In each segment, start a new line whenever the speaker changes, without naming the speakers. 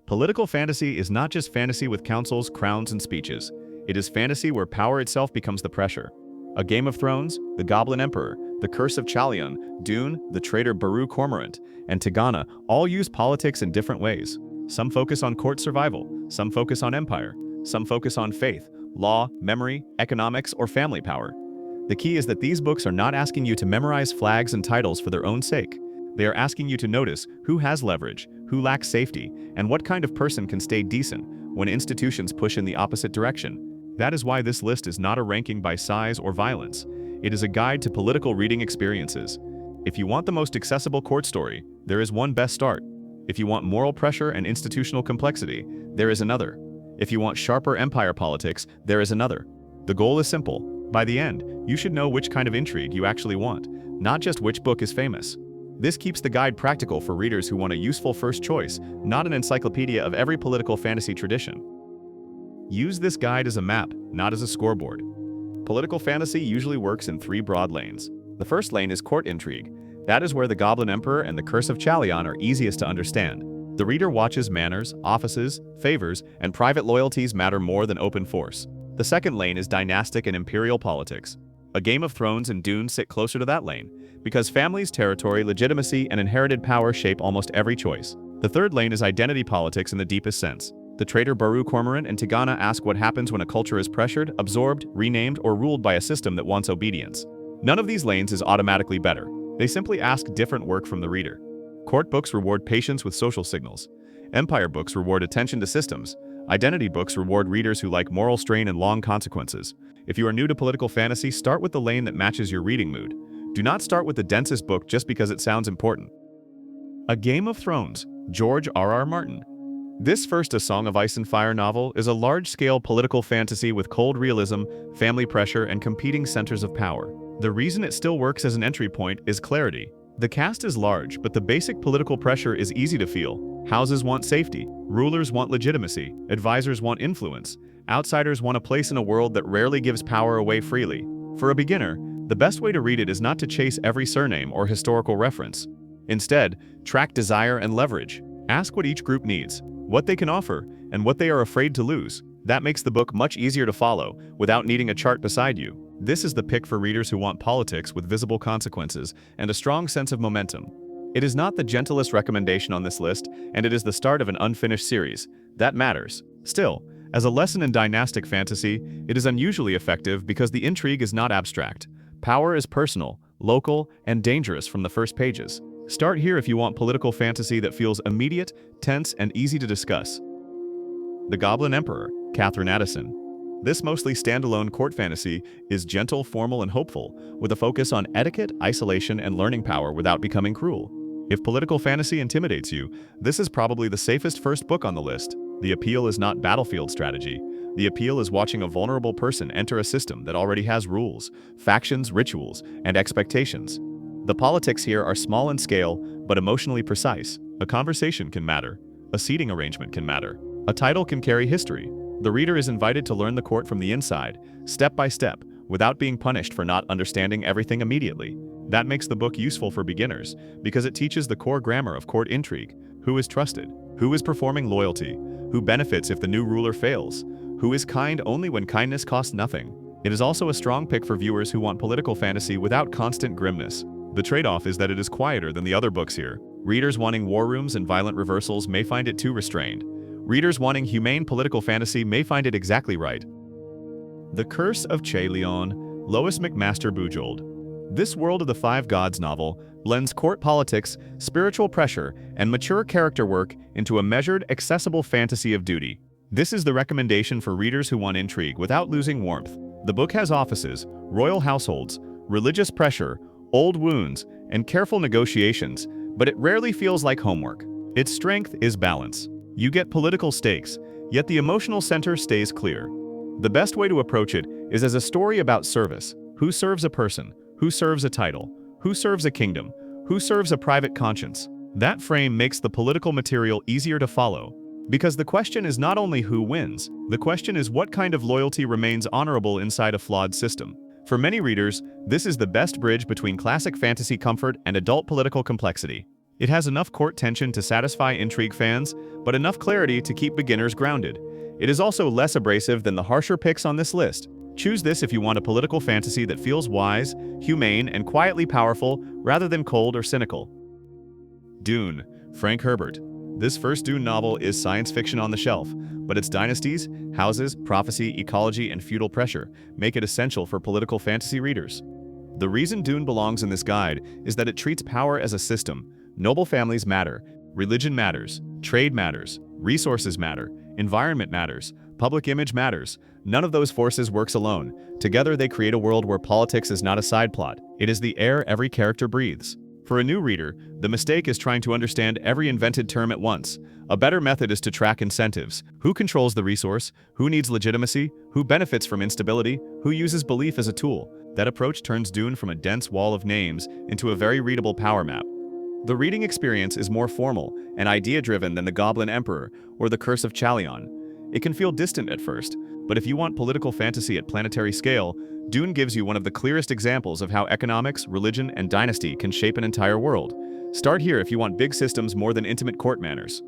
Political fantasy is not just fantasy with councils, crowns, and speeches. It is fantasy where power itself becomes the pressure. A Game of Thrones, the Goblin Emperor, the Curse of Chalion, Dune, the Traitor Cormorant, and Tigana all use politics in different ways. Some focus on court survival, some focus on empire, some focus on faith, law, memory, economics, or family power. The key is that these books are not asking you to memorize flags and titles for their own sake. They are asking you to notice who has leverage, who lacks safety, and what kind of person can stay decent when institutions push in the opposite direction. That is why this list is not a ranking by size or violence. It is a guide to political reading experiences. If you want the most accessible court story, there is one best start. If you want moral pressure and institutional complexity, there is another. If you want sharper empire politics, there is another. The goal is simple. By the end, you should know which kind of intrigue you actually want, not just which book is famous. This keeps the guide practical for readers who want a useful first choice, not an encyclopedia of every political fantasy tradition. Use this guide as a map, not as a scoreboard. Political fantasy usually works in three broad lanes. The first lane is court intrigue. That is where the Goblin Emperor and the Curse of Chalion are easiest to understand. The reader watches manners, offices, favors, and private loyalties matter more than open force. The second lane is dynastic and imperial politics. A Game of Thrones and Dune sit closer to that lane, because families, territory, legitimacy, and inherited power shape almost every choice. The third lane is identity politics in the deepest sense. The Traitor Cormorant and Tigana ask what happens when a culture is pressured, absorbed, renamed, or ruled by a system that wants obedience. None of these lanes is automatically better. They simply ask different work from the reader. Court books reward patience with social signals. Empire books reward attention to systems. Identity books reward readers who like moral strain and long consequences. If you are new to political fantasy, start with the lane that matches your reading mood. Do not start with the densest book just because it sounds important. A Game of Thrones, George R.R. Martin. This first A Song of Ice and Fire novel is a large-scale political fantasy with cold realism, family pressure, and competing centers of power. The reason it still works as an entry point is clarity. The cast is large, but the basic political pressure is easy to feel. Houses want safety, rulers want legitimacy, advisors want influence, outsiders want a place in a world that rarely gives power away freely. For a beginner, the best way to read it is not to chase every surname or historical reference. Instead, track desire and leverage. Ask what each group needs, what they can offer, and what they are afraid to lose. That makes the book much easier to follow without needing a chart beside you. This is the pick for readers who want politics with visible consequences and a strong sense of momentum. It is not the gentlest recommendation on this list, and it is the start of an unfinished series. That matters. Still, as a lesson in dynastic fantasy, it is unusually effective because the intrigue is not abstract. Power is personal, local, and dangerous from the first pages. Start here if you want political fantasy that feels immediate, tense, and easy to discuss. The Goblin Emperor, Katherine Addison. This mostly standalone court fantasy is gentle, formal, and hopeful, with a focus on etiquette, isolation, and learning power without becoming cruel. If political fantasy intimidates you, this is probably the safest first book on the list. The appeal is not battlefield strategy. The appeal is watching a vulnerable person enter a system that already has rules, factions, rituals, and expectations. The politics here are small in scale, but emotionally precise. A conversation can matter. A seating arrangement can matter. A title can carry history. The reader is invited to learn the court from the inside, step by step, without being punished for not understanding everything immediately. That makes the book useful for beginners, because it teaches the core grammar of court intrigue. Who is trusted? Who is performing loyalty? Who benefits if the new ruler fails? Who is kind only when kindness costs nothing? It is also a strong pick for viewers who want political fantasy without constant grimness. The trade-off is that it is quieter than the other books here. Readers wanting war rooms and violent reversals may find it too restrained. Readers wanting humane political fantasy may find it exactly right. The Curse of Chalion, Lois McMaster Bujold. This World of the Five Gods novel blends court politics, spiritual pressure, and mature character work into a measured, accessible fantasy of duty. This is the recommendation for readers who want intrigue without losing warmth. The book has offices, royal households, religious pressure, old wounds, and careful negotiations, but it rarely feels like homework. Its strength is balance. You get political stakes, yet the emotional center stays clear. The best way to approach it is as a story about service. Who serves a person? Who serves a title? Who serves a kingdom? Who serves a private conscience? That frame makes the political material easier to follow. Because the question is not only who wins, the question is what kind of loyalty remains honorable inside a flawed system. For many readers, this is the best bridge between classic fantasy comfort and adult political complexity. It has enough court tension to satisfy Intrigue fans, but enough clarity to keep beginners grounded. It is also less abrasive than the harsher picks on this list. Choose this if you want a political fantasy that feels wise, humane, and quietly powerful rather than cold or cynical. Dune, Frank Herbert. This first Dune novel is science fiction on the shelf, but its dynasties, houses, prophecy, ecology, and feudal pressure make it essential for political fantasy readers. The reason Dune belongs in this guide is that it treats power as a system. Noble families matter, religion matters, trade matters, resources matter, environment matters, public image matters. None of those forces works alone. Together they create a world where politics is not a side plot. It is the air every character breathes. For a new reader, the mistake is trying to understand every invented term at once. A better method is to track incentives. Who controls the resource? Who needs legitimacy? Who benefits from instability? Who uses belief as a tool? That approach turns Dune from a dense wall of names into a very readable power map. The reading experience is more formal and idea-driven than the Goblin Emperor or the Curse of Chalion. It can feel distant at first, but if you want political fantasy at planetary scale, Dune gives you one of the clearest examples of how economics, religion, and dynasty can shape an entire world. Start here if you want big systems more than intimate court manners.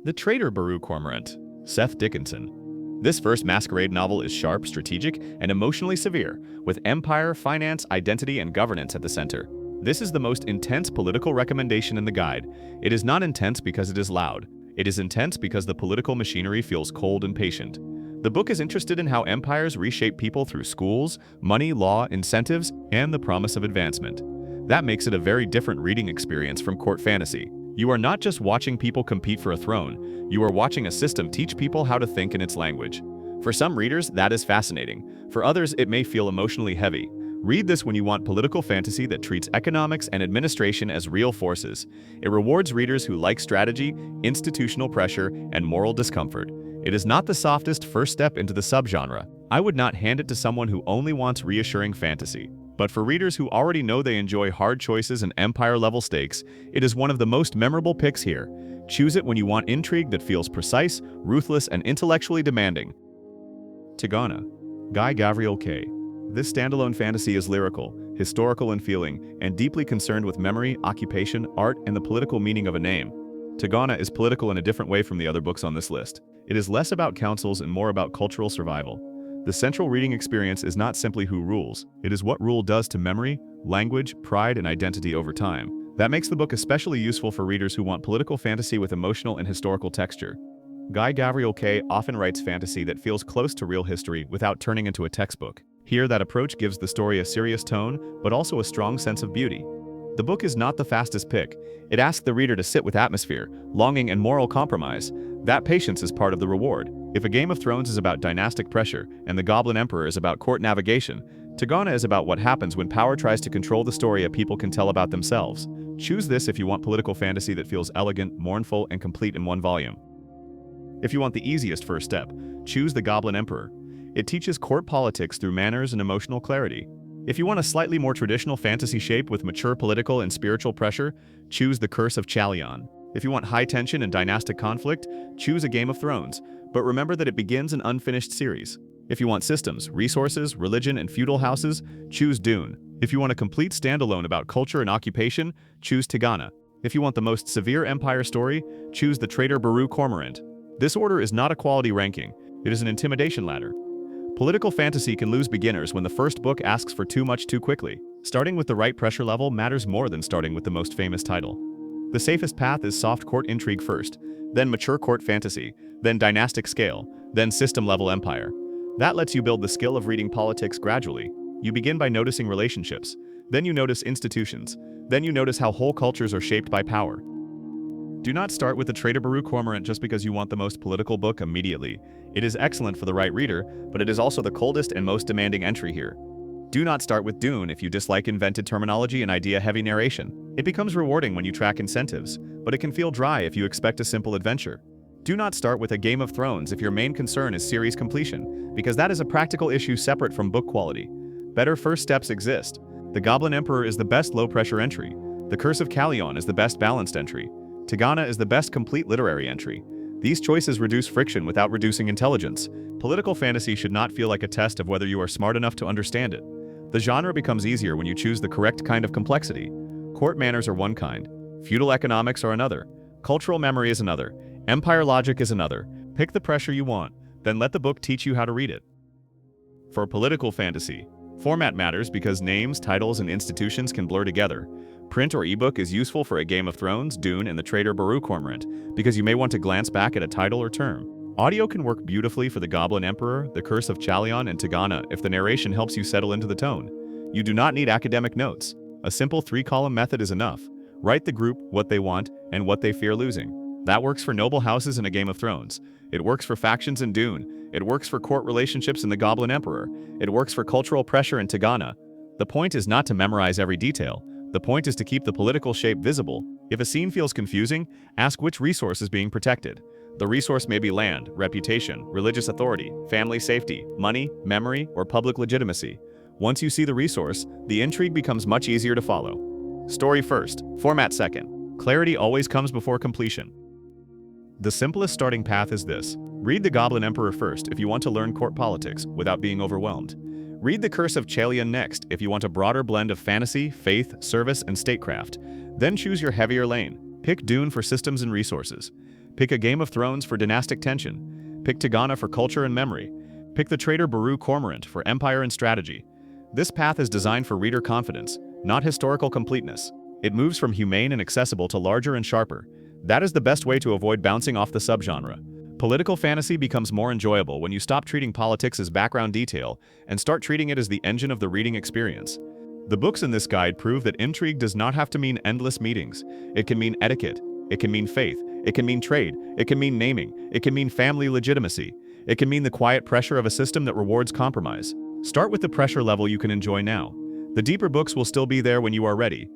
The Traitor Cormorant, Seth Dickinson. This first Masquerade novel is sharp, strategic, and emotionally severe, with empire, finance, identity, and governance at the center. This is the most intense political recommendation in the guide. It is not intense because it is loud. It is intense because the political machinery feels cold and patient. The book is interested in how empires reshape people through schools, money, law, incentives, and the promise of advancement. That makes it a very different reading experience from court fantasy. You are not just watching people compete for a throne, you are watching a system teach people how to think in its language. For some readers, that is fascinating. For others, it may feel emotionally heavy. Read this when you want political fantasy that treats economics and administration as real forces. It rewards readers who like strategy, institutional pressure, and moral discomfort. It is not the softest first step into the subgenre. I would not hand it to someone who only wants reassuring fantasy. But for readers who already know they enjoy hard choices and empire-level stakes, it is one of the most memorable picks here. Choose it when you want intrigue that feels precise, ruthless, and intellectually demanding. Tigana, Guy Gavriel K. This standalone fantasy is lyrical, historical in feeling, and deeply concerned with memory, occupation, art, and the political meaning of a name. Tigana is political in a different way from the other books on this list. It is less about councils and more about cultural survival. The central reading experience is not simply who rules, it is what rule does to memory, language, pride, and identity over time. That makes the book especially useful for readers who want political fantasy with emotional and historical texture. Guy Gavriel K. often writes fantasy that feels close to real history without turning into a textbook. Here, that approach gives the story a serious tone, but also a strong sense of beauty. The book is not the fastest pick. It asks the reader to sit with atmosphere, longing, and moral compromise. That patience is part of the reward. If A Game of Thrones is about dynastic pressure and The Goblin Emperor is about court navigation, Tigana is about what happens when power tries to control the story a people can tell about themselves. Choose this if you want political fantasy that feels elegant, mournful, and complete in one volume. If you want the easiest first step, choose The Goblin Emperor. It teaches court politics through manners and emotional clarity. If you want a slightly more traditional fantasy shape with mature political and spiritual pressure, choose The Curse of Chalion. If you want high tension and dynastic conflict, choose A Game of Thrones, but remember that it begins an unfinished series. If you want systems, resources, religion, and feudal houses, choose Dune. If you want a complete standalone about culture and occupation, choose Tigana. If you want the most severe empire story, choose The Traitor Cormorant. This order is not a quality ranking, it is an intimidation ladder. Political fantasy can lose beginners when the first book asks for too much too quickly. Starting with the right pressure level matters more than starting with the most famous title. The safest path is soft court intrigue first, then mature court fantasy, then dynastic scale, then system-level empire. That lets you build the skill of reading politics gradually. You begin by noticing relationships, then you notice institutions, then you notice how whole cultures are shaped by power. Do not start with the Traitor Cormorant just because you want the most political book immediately. It is excellent for the right reader, but it is also the coldest and most demanding entry here. Do not start with Dune if you dislike invented terminology and idea-heavy narration. It becomes rewarding when you track incentives, but it can feel dry if you expect a simple adventure. Do not start with A Game of Thrones if your main concern is series completion, because that is a practical issue separate from book quality. Better first steps exist. The Goblin Emperor is the best low-pressure entry. The Curse of Chalion is the best balanced entry. Tigana is the best complete literary entry. These choices reduce friction without reducing intelligence. Political fantasy should not feel like a test of whether you are smart enough to understand it. The genre becomes easier when you choose the correct kind of complexity. Court manners are one kind. Feudal economics are another. Cultural memory is another. Empire logic is another. Pick the pressure you want, then let the book teach you how to read it. For political fantasy, format matters because names, titles, and institutions can blur together. Print or ebook is useful for a Game of Thrones, Dune, and the Traitor Cormorant, because you may want to glance back at a title or term. Audio can work beautifully for the Goblin Emperor, the Curse of Chalion, and Tigana if the narration helps you settle into the tone. You do not need academic notes. A simple 3-column method is enough. Write the group, what they want, and what they fear losing. That works for noble houses in a Game of Thrones. It works for factions in Dune. It works for court relationships in the Goblin Emperor. It works for cultural pressure in Tigana. The point is not to memorize every detail. The point is to keep the political shape visible. If a scene feels confusing, ask which resource is being protected. The resource may be land, reputation, religious authority, family safety, money, memory, or public legitimacy. Once you see the resource, the intrigue becomes much easier to follow. Story first, format second. Clarity always comes before completion. The simplest starting path is this. Read the Goblin Emperor first if you want to learn court politics without being overwhelmed. Read the Curse of Chalion next if you want a broader blend of fantasy, faith, service, and statecraft. Then choose your heavier lane. Pick Dune for systems and resources. Pick a Game of Thrones for dynastic tension. Pick Tigana for culture and memory. Pick the Traitor Cormorant for empire and strategy. This path is designed for reader confidence, not historical completeness. It moves from humane and accessible to larger and sharper. That is the best way to avoid bouncing off the subgenre. Political fantasy becomes more enjoyable when you stop treating politics as background detail and start treating it as the engine of the reading experience. The books in this guide prove that intrigue does not have to mean endless meetings. It can mean etiquette. It can mean faith. It can mean trade. It can mean naming. It can mean family legitimacy. It can mean the quiet pressure of a system that rewards compromise. Start with the pressure level you can enjoy now. The deeper books will still be there when you are ready.